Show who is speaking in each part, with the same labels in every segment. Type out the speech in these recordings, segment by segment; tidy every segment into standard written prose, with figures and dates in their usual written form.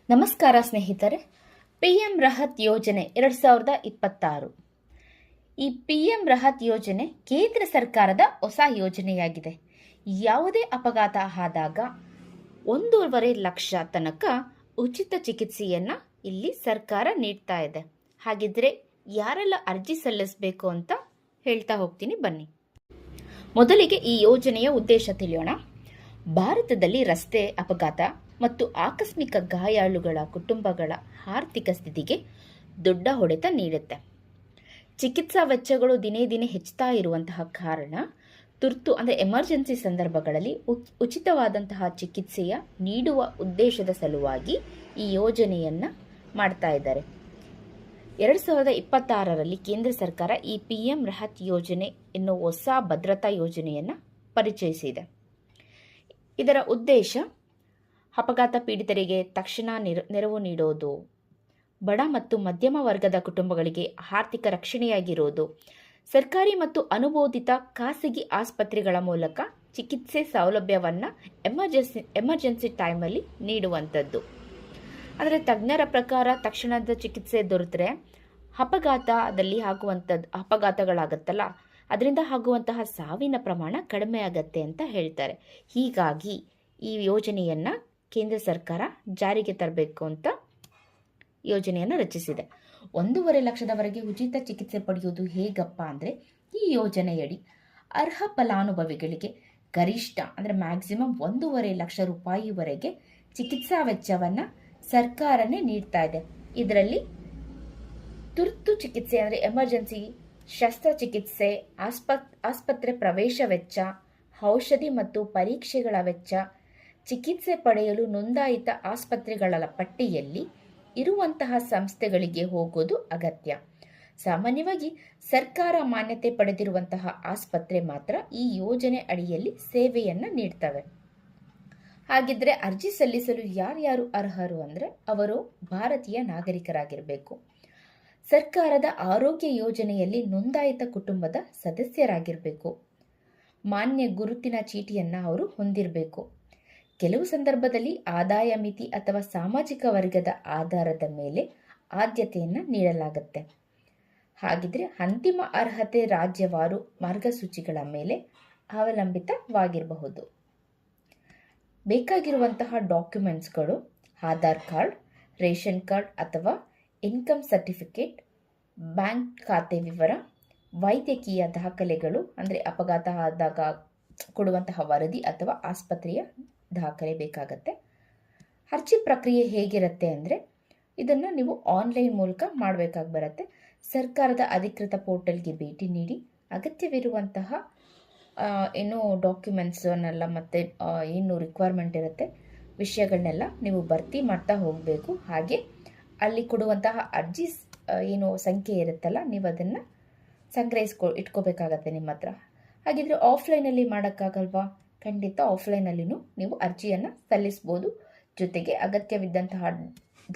Speaker 1: ನಮಸ್ಕಾರ ಸ್ನೇಹಿತರೆ. PM ರಹತ್ ಯೋಜನೆ 2026. ಈ PM ರಹತ್ ಯೋಜನೆ ಕೇಂದ್ರ ಸರ್ಕಾರದ ಹೊಸ ಯೋಜನೆಯಾಗಿದೆ. ಯಾವುದೇ ಅಪಘಾತ ಆದಾಗ 1.5 ಲಕ್ಷ ತನಕ ಉಚಿತ ಚಿಕಿತ್ಸೆಯನ್ನು ಇಲ್ಲಿ ಸರ್ಕಾರ ನೀಡ್ತಾ ಇದೆ. ಹಾಗಿದ್ರೆ ಯಾರೆಲ್ಲ ಅರ್ಜಿ ಸಲ್ಲಿಸಬೇಕು ಅಂತ ಹೇಳ್ತಾ ಹೋಗ್ತೀನಿ, ಬನ್ನಿ. ಮೊದಲಿಗೆ ಈ ಯೋಜನೆಯ ಉದ್ದೇಶ ತಿಳಿಯೋಣ. ಭಾರತದಲ್ಲಿ ರಸ್ತೆ ಅಪಘಾತ ಮತ್ತು ಆಕಸ್ಮಿಕ ಗಾಯಾಳುಗಳ ಕುಟುಂಬಗಳ ಆರ್ಥಿಕ ಸ್ಥಿತಿಗೆ ದೊಡ್ಡ ಹೊಡೆತ ನೀಡುತ್ತೆ. ಚಿಕಿತ್ಸಾ ವೆಚ್ಚಗಳು ದಿನೇ ದಿನೇ ಹೆಚ್ಚುತ್ತಾ ಇರುವಂತಹ ಕಾರಣ ತುರ್ತು ಎಮರ್ಜೆನ್ಸಿ ಸಂದರ್ಭಗಳಲ್ಲಿ ಉಚಿತವಾದಂತಹ ಚಿಕಿತ್ಸೆಯ ನೀಡುವ ಉದ್ದೇಶದ ಸಲುವಾಗಿ ಈ ಯೋಜನೆಯನ್ನು ಮಾಡ್ತಾ ಇದ್ದಾರೆ. 2026ರಲ್ಲಿ ಕೇಂದ್ರ ಸರ್ಕಾರ ಈ PM ರಹತ್ ಯೋಜನೆ ಎನ್ನುವ ಹೊಸ ಭದ್ರತಾ ಯೋಜನೆಯನ್ನು ಪರಿಚಯಿಸಿದೆ. ಇದರ ಉದ್ದೇಶ ಅಪಘಾತ ಪೀಡಿತರಿಗೆ ತಕ್ಷಣ ನೆರವು ನೀಡೋದು, ಬಡ ಮತ್ತು ಮಧ್ಯಮ ವರ್ಗದ ಕುಟುಂಬಗಳಿಗೆ ಆರ್ಥಿಕ ರಕ್ಷಣೆಯಾಗಿರೋದು, ಸರ್ಕಾರಿ ಮತ್ತು ಅನುಮೋದಿತ ಖಾಸಗಿ ಆಸ್ಪತ್ರೆಗಳ ಮೂಲಕ ಚಿಕಿತ್ಸೆ ಸೌಲಭ್ಯವನ್ನು ಎಮರ್ಜೆನ್ಸಿ ಟೈಮಲ್ಲಿ ನೀಡುವಂಥದ್ದು. ಅಂದರೆ ತಜ್ಞರ ಪ್ರಕಾರ ತಕ್ಷಣದ ಚಿಕಿತ್ಸೆ ದೊರೆತರೆ ಅಪಘಾತದಲ್ಲಿ ಅಪಘಾತಗಳಾಗತ್ತಲ್ಲ, ಅದರಿಂದ ಆಗುವಂತಹ ಸಾವಿನ ಪ್ರಮಾಣ ಕಡಿಮೆ ಆಗತ್ತೆ ಅಂತ ಹೇಳ್ತಾರೆ. ಹೀಗಾಗಿ ಈ ಯೋಜನೆಯನ್ನು ಕೇಂದ್ರ ಸರ್ಕಾರ ಜಾರಿಗೆ ತರಬೇಕು ಅಂತ ಯೋಜನೆಯನ್ನು ರಚಿಸಿದೆ. 1.5 ಲಕ್ಷದವರೆಗೆ ಉಚಿತ ಚಿಕಿತ್ಸೆ ಪಡೆಯುವುದು ಹೇಗಪ್ಪ ಅಂದರೆ, ಈ ಯೋಜನೆಯಡಿ ಅರ್ಹ ಫಲಾನುಭವಿಗಳಿಗೆ ಗರಿಷ್ಠ ಮ್ಯಾಕ್ಸಿಮಮ್ 1.5 ಲಕ್ಷ ರೂಪಾಯಿವರೆಗೆ ಚಿಕಿತ್ಸಾ ವೆಚ್ಚವನ್ನು ಸರ್ಕಾರನೇ ನೀಡ್ತಾ ಇದೆ. ಇದರಲ್ಲಿ ತುರ್ತು ಚಿಕಿತ್ಸೆ ಎಮರ್ಜೆನ್ಸಿ ಶಸ್ತ್ರಚಿಕಿತ್ಸೆ, ಆಸ್ಪತ್ರೆ ಪ್ರವೇಶ ವೆಚ್ಚ, ಔಷಧಿ ಮತ್ತು ಪರೀಕ್ಷೆಗಳ ವೆಚ್ಚ, ಚಿಕಿತ್ಸೆ ಪಡೆಯಲು ನೋಂದಾಯಿತ ಆಸ್ಪತ್ರೆಗಳ ಪಟ್ಟಿಯಲ್ಲಿ ಇರುವಂತಹ ಸಂಸ್ಥೆಗಳಿಗೆ ಹೋಗೋದು ಅಗತ್ಯ. ಸಾಮಾನ್ಯವಾಗಿ ಸರ್ಕಾರ ಮಾನ್ಯತೆ ಪಡೆದಿರುವಂತಹ ಆಸ್ಪತ್ರೆ ಮಾತ್ರ ಈ ಯೋಜನೆ ಅಡಿಯಲ್ಲಿ ಸೇವೆಯನ್ನು ನೀಡ್ತವೆ. ಹಾಗಿದ್ರೆ ಅರ್ಜಿ ಸಲ್ಲಿಸಲು ಯಾರ್ಯಾರು ಅರ್ಹರು ಅಂದರೆ, ಅವರು ಭಾರತೀಯ ನಾಗರಿಕರಾಗಿರಬೇಕು, ಸರ್ಕಾರದ ಆರೋಗ್ಯ ಯೋಜನೆಯಲ್ಲಿ ನೋಂದಾಯಿತ ಕುಟುಂಬದ ಸದಸ್ಯರಾಗಿರಬೇಕು, ಮಾನ್ಯ ಗುರುತಿನ ಚೀಟಿಯನ್ನು ಅವರು ಹೊಂದಿರಬೇಕು. ಕೆಲವು ಸಂದರ್ಭದಲ್ಲಿ ಆದಾಯ ಮಿತಿ ಅಥವಾ ಸಾಮಾಜಿಕ ವರ್ಗದ ಆಧಾರದ ಮೇಲೆ ಆದ್ಯತೆಯನ್ನು ನೀಡಲಾಗುತ್ತೆ. ಹಾಗಿದ್ರೆ ಅಂತಿಮ ಅರ್ಹತೆ ರಾಜ್ಯವಾರು ಮಾರ್ಗಸೂಚಿಗಳ ಮೇಲೆ ಅವಲಂಬಿತವಾಗಿರಬಹುದು. ಬೇಕಾಗಿರುವಂತಹ ಡಾಕ್ಯುಮೆಂಟ್ಸ್ಗಳು ಆಧಾರ್ ಕಾರ್ಡ್, ರೇಷನ್ ಕಾರ್ಡ್ ಅಥವಾ ಇನ್ಕಮ್ ಸರ್ಟಿಫಿಕೇಟ್, ಬ್ಯಾಂಕ್ ಖಾತೆ ವಿವರ, ವೈದ್ಯಕೀಯ ದಾಖಲೆಗಳು ಅಪಘಾತ ಆದಾಗ ಕೊಡುವಂತಹ ವರದಿ ಅಥವಾ ಆಸ್ಪತ್ರೆಯ ದಾಖಲೆ ಬೇಕಾಗತ್ತೆ. ಅರ್ಜಿ ಪ್ರಕ್ರಿಯೆ ಹೇಗಿರುತ್ತೆ ಅಂದರೆ, ಇದನ್ನು ನೀವು ಆನ್ಲೈನ್ ಮೂಲಕ ಮಾಡಬೇಕಾಗಿ ಬರುತ್ತೆ. ಸರ್ಕಾರದ ಅಧಿಕೃತ ಪೋರ್ಟಲ್ಗೆ ಭೇಟಿ ನೀಡಿ ಅಗತ್ಯವಿರುವಂತಹ ಡಾಕ್ಯುಮೆಂಟ್ಸನ್ನೆಲ್ಲ ಮತ್ತು ಏನು ರಿಕ್ವೈರ್ಮೆಂಟ್ ಇರುತ್ತೆ ವಿಷಯಗಳನ್ನೆಲ್ಲ ನೀವು ಭರ್ತಿ ಮಾಡ್ತಾ ಹೋಗಬೇಕು. ಹಾಗೆ ಅಲ್ಲಿ ಕೊಡುವಂತಹ ಅರ್ಜಿ ಸಂಖ್ಯೆ ಇರುತ್ತಲ್ಲ, ನೀವು ಅದನ್ನು ಇಟ್ಕೋಬೇಕಾಗತ್ತೆ ನಿಮ್ಮ ಹತ್ರ. ಹಾಗಿದ್ರೆ ಆಫ್ಲೈನಲ್ಲಿ ಮಾಡೋಕ್ಕಾಗಲ್ವಾ? ಖಂಡಿತ ಆಫ್ಲೈನಲ್ಲಿನೂ ನೀವು ಅರ್ಜಿಯನ್ನು ಸಲ್ಲಿಸ್ಬೋದು. ಜೊತೆಗೆ ಅಗತ್ಯವಿದ್ದಂತಹ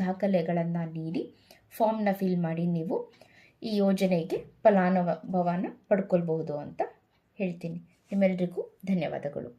Speaker 1: ದಾಖಲೆಗಳನ್ನು ನೀಡಿ ಫಾರ್ಮ್ನ ಫಿಲ್ ಮಾಡಿ ನೀವು ಈ ಯೋಜನೆಗೆ ಫಲಾನುಭವನ ಪಡ್ಕೊಳ್ಬಹುದು ಅಂತ ಹೇಳ್ತೀನಿ. ನಿಮ್ಮೆಲ್ಲರಿಗೂ ಧನ್ಯವಾದಗಳು.